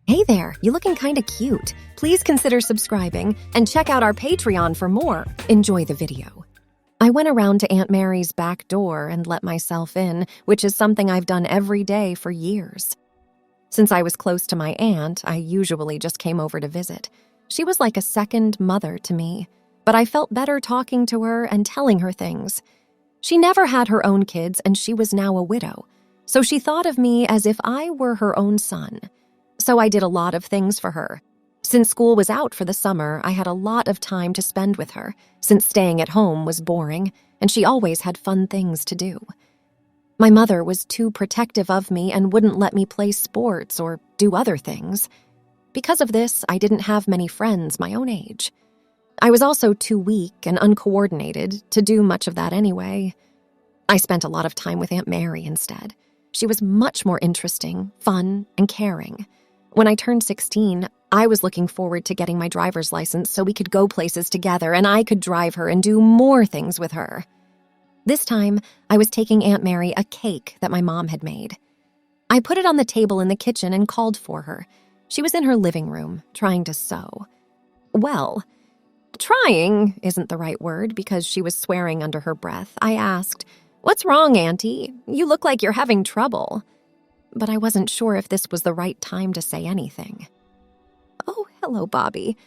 Hey there, you looking kinda cute. Please consider subscribing and check out our Patreon for more. Enjoy the video. I went around to Aunt Mary's back door and let myself in, which is something I've done every day for years. Since I was close to my aunt, I usually just came over to visit. She was like a second mother to me, but I felt better talking to her and telling her things. She never had her own kids, and she was now a widow, so she thought of me as if I were her own son. So I did a lot of things for her. Since school was out for the summer, I had a lot of time to spend with her, since staying at home was boring, and she always had fun things to do. My mother was too protective of me and wouldn't let me play sports or do other things. Because of this, I didn't have many friends my own age. I was also too weak and uncoordinated to do much of that anyway. I spent a lot of time with Aunt Mary instead. She was much more interesting, fun, and caring. When I turned 16, I was looking forward to getting my driver's license so we could go places together and I could drive her and do more things with her. This time, I was taking Aunt Mary a cake that my mom had made. I put it on the table in the kitchen and called for her. She was in her living room, trying to sew. Well, trying isn't the right word because she was swearing under her breath. I asked, "What's wrong, Auntie? You look like you're having trouble." But I wasn't sure if this was the right time to say anything. "Oh, hello, Bobby.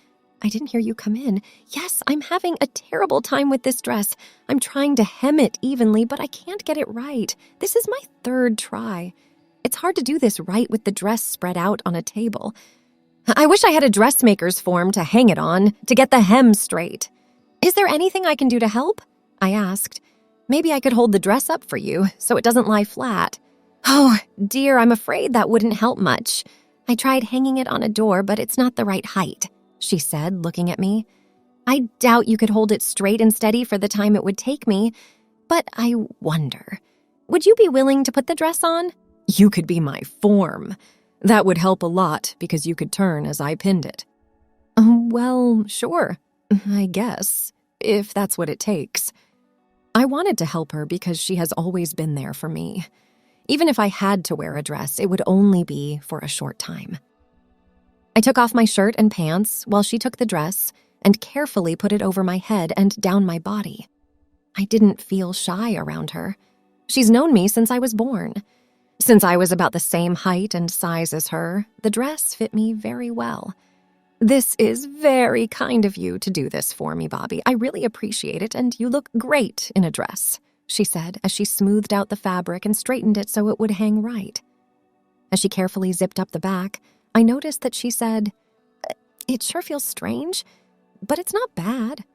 I didn't hear you come in. Yes, I'm having a terrible time with this dress. I'm trying to hem it evenly, but I can't get it right. This is my third try. It's hard to do this right with the dress spread out on a table. I wish I had a dressmaker's form to hang it on, to get the hem straight. Is there anything I can do to help?" I asked. "Maybe I could hold the dress up for you, so it doesn't lie flat." "Oh, dear, I'm afraid that wouldn't help much. I tried hanging it on a door, but it's not the right height," she said, looking at me. "I doubt you could hold it straight and steady for the time it would take me, but I wonder, would you be willing to put the dress on? You could be my form. That would help a lot because you could turn as I pinned it." Well, sure, I guess, if that's what it takes." I wanted to help her because she has always been there for me. Even if I had to wear a dress, it would only be for a short time. I took off my shirt and pants while she took the dress and carefully put it over my head and down my body. I didn't feel shy around her. She's known me since I was born. Since I was about the same height and size as her, the dress fit me very well. "This is very kind of you to do this for me, Bobby. I really appreciate it, and you look great in a dress," she said as she smoothed out the fabric and straightened it so it would hang right. As she carefully zipped up the back, I noticed that she said, "It sure feels strange, but it's not bad.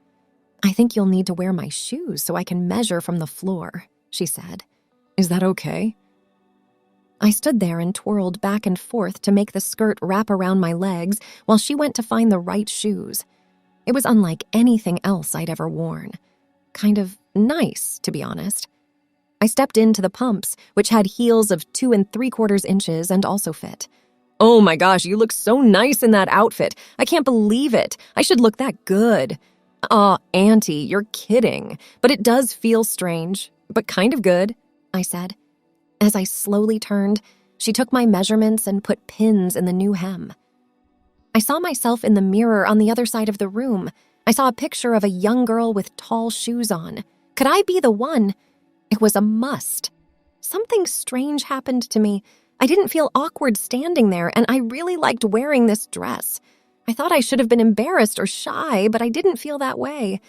I think you'll need to wear my shoes so I can measure from the floor," she said. "Is that okay?" I stood there and twirled back and forth to make the skirt wrap around my legs while she went to find the right shoes. It was unlike anything else I'd ever worn. Kind of nice, to be honest. I stepped into the pumps, which had heels of 2 3/4 inches and also fit. "Oh my gosh, you look so nice in that outfit. I can't believe it. I should look that good." "Aw, Auntie, you're kidding. But it does feel strange, but kind of good," I said. As I slowly turned, she took my measurements and put pins in the new hem. I saw myself in the mirror on the other side of the room. I saw a picture of a young girl with tall shoes on. Could I be the one? It was a must. Something strange happened to me. I didn't feel awkward standing there, and I really liked wearing this dress. I thought I should have been embarrassed or shy, but I didn't feel that way.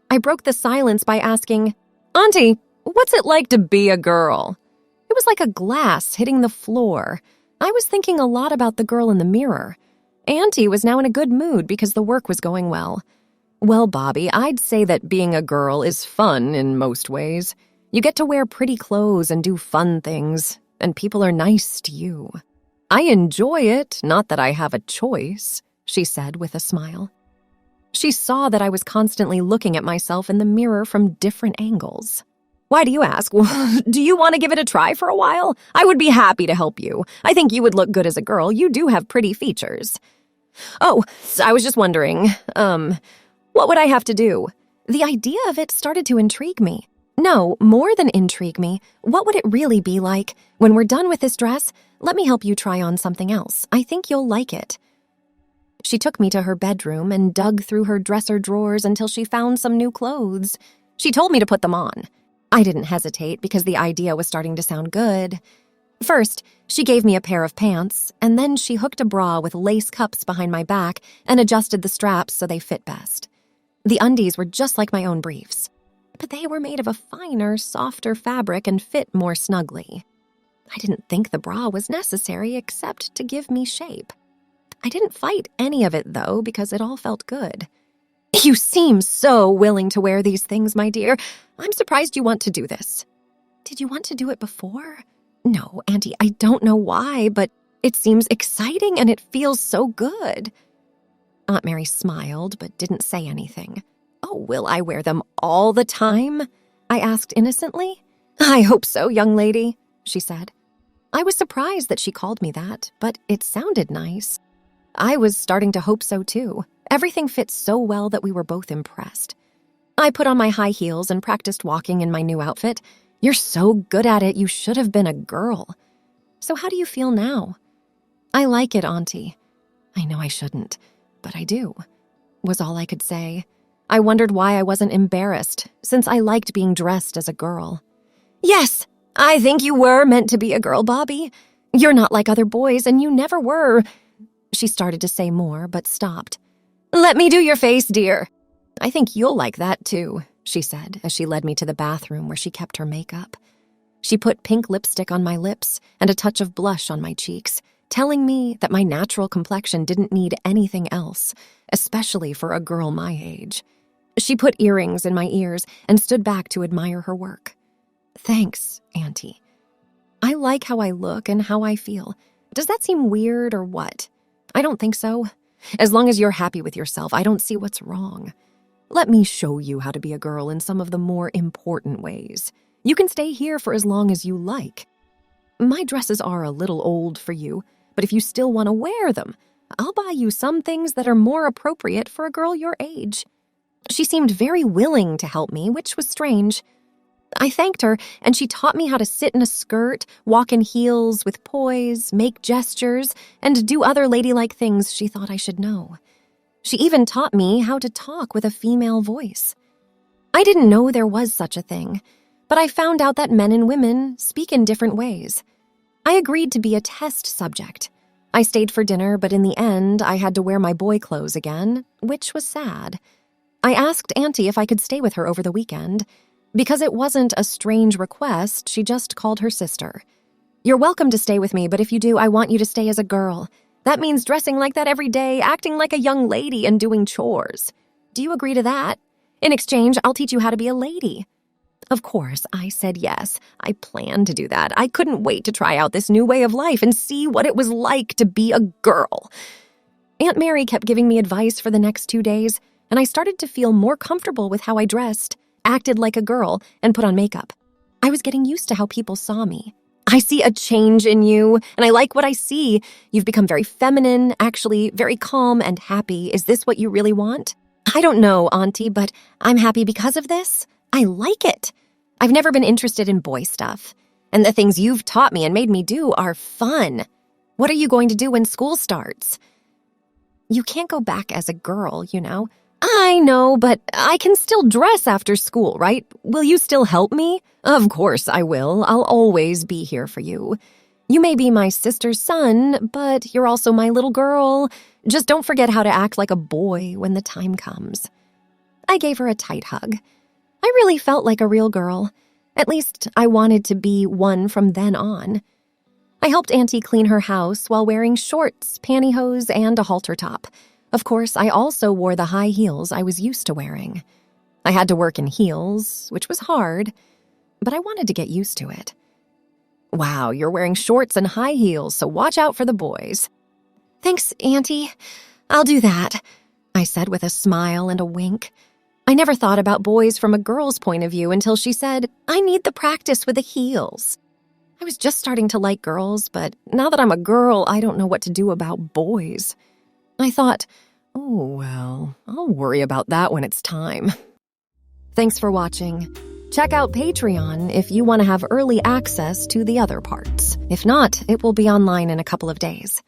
I broke the silence by asking, "Auntie, what's it like to be a girl?" It was like a glass hitting the floor. I was thinking a lot about the girl in the mirror. Auntie was now in a good mood because the work was going well. "Well, Bobby, I'd say that being a girl is fun in most ways. You get to wear pretty clothes and do fun things, and people are nice to you. I enjoy it, not that I have a choice," she said with a smile. She saw that I was constantly looking at myself in the mirror from different angles. "Why do you ask? Do you want to give it a try for a while? I would be happy to help you. I think you would look good as a girl. You do have pretty features." "Oh, I was just wondering, what would I have to do?" The idea of it started to intrigue me. No, more than intrigue me. What would it really be like? When we're done with this dress, Let me help you try on something else. I think you'll like it." She took me to her bedroom and dug through her dresser drawers until she found some new clothes. She told me to put them on. I didn't hesitate because the idea was starting to sound good. First, she gave me a pair of pants, and then she hooked a bra with lace cups behind my back and adjusted the straps so they fit best. The undies were just like my own briefs, but they were made of a finer, softer fabric and fit more snugly. I didn't think the bra was necessary except to give me shape. I didn't fight any of it, though, because it all felt good. "You seem so willing to wear these things, my dear. I'm surprised you want to do this." "Did you want to do it before?" "No, Auntie, I don't know why, but it seems exciting and it feels so good." Aunt Mary smiled but didn't say anything. "Oh, will I wear them all the time?" I asked innocently. "I hope so, young lady," she said. I was surprised that she called me that, but it sounded nice. I was starting to hope so too. Everything fit so well that we were both impressed. I put on my high heels and practiced walking in my new outfit. "You're so good at it, you should have been a girl." "So how do you feel now?" "I like it, Auntie." "I know I shouldn't, but I do," was all I could say. I wondered why I wasn't embarrassed, since I liked being dressed as a girl. "Yes, I think you were meant to be a girl, Bobby. You're not like other boys, and you never were." She started to say more, but stopped. "Let me do your face, dear." "I think you'll like that, too," she said as she led me to the bathroom where she kept her makeup. She put pink lipstick on my lips and a touch of blush on my cheeks, telling me that my natural complexion didn't need anything else, especially for a girl my age. She put earrings in my ears and stood back to admire her work. "Thanks, Auntie. I like how I look and how I feel. Does that seem weird or what?" "I don't think so. As long as you're happy with yourself, I don't see what's wrong. Let me show you how to be a girl in some of the more important ways. You can stay here for as long as you like. My dresses are a little old for you, but if you still want to wear them, I'll buy you some things that are more appropriate for a girl your age." She seemed very willing to help me, which was strange. I thanked her, and she taught me how to sit in a skirt, walk in heels with poise, make gestures, and do other ladylike things she thought I should know. She even taught me how to talk with a female voice. I didn't know there was such a thing, but I found out that men and women speak in different ways. I agreed to be a test subject. I stayed for dinner, but in the end, I had to wear my boy clothes again, which was sad. I asked Auntie if I could stay with her over the weekend. Because it wasn't a strange request, she just called her sister. "You're welcome to stay with me, but if you do, I want you to stay as a girl. That means dressing like that every day, acting like a young lady, and doing chores. Do you agree to that? In exchange, I'll teach you how to be a lady." Of course, I said yes. I planned to do that. I couldn't wait to try out this new way of life and see what it was like to be a girl. Aunt Mary kept giving me advice for the next 2 days, and I started to feel more comfortable with how I dressed, acted like a girl, and put on makeup. I was getting used to how people saw me. "I see a change in you, and I like what I see. You've become very feminine, actually very calm and happy. Is this what you really want?" "I don't know, Auntie, but I'm happy because of this. I like it. I've never been interested in boy stuff, and the things you've taught me and made me do are fun. What are you going to do when school starts?" "You can't go back as a girl, you know." "I know, but I can still dress after school, right? Will you still help me?" "Of course I will. I'll always be here for you. You may be my sister's son, but you're also my little girl. Just don't forget how to act like a boy when the time comes." I gave her a tight hug. I really felt like a real girl. At least I wanted to be one from then on. I helped Auntie clean her house while wearing shorts, pantyhose, and a halter top. Of course, I also wore the high heels I was used to wearing. I had to work in heels, which was hard, but I wanted to get used to it. "Wow, you're wearing shorts and high heels, so watch out for the boys." "Thanks, Auntie. I'll do that," I said with a smile and a wink. I never thought about boys from a girl's point of view until she said, "I need the practice with the heels." I was just starting to like girls, but now that I'm a girl, I don't know what to do about boys. I thought, oh, well, I'll worry about that when it's time. Thanks for watching. Check out Patreon if you want to have early access to the other parts. If not, it will be online in a couple of days.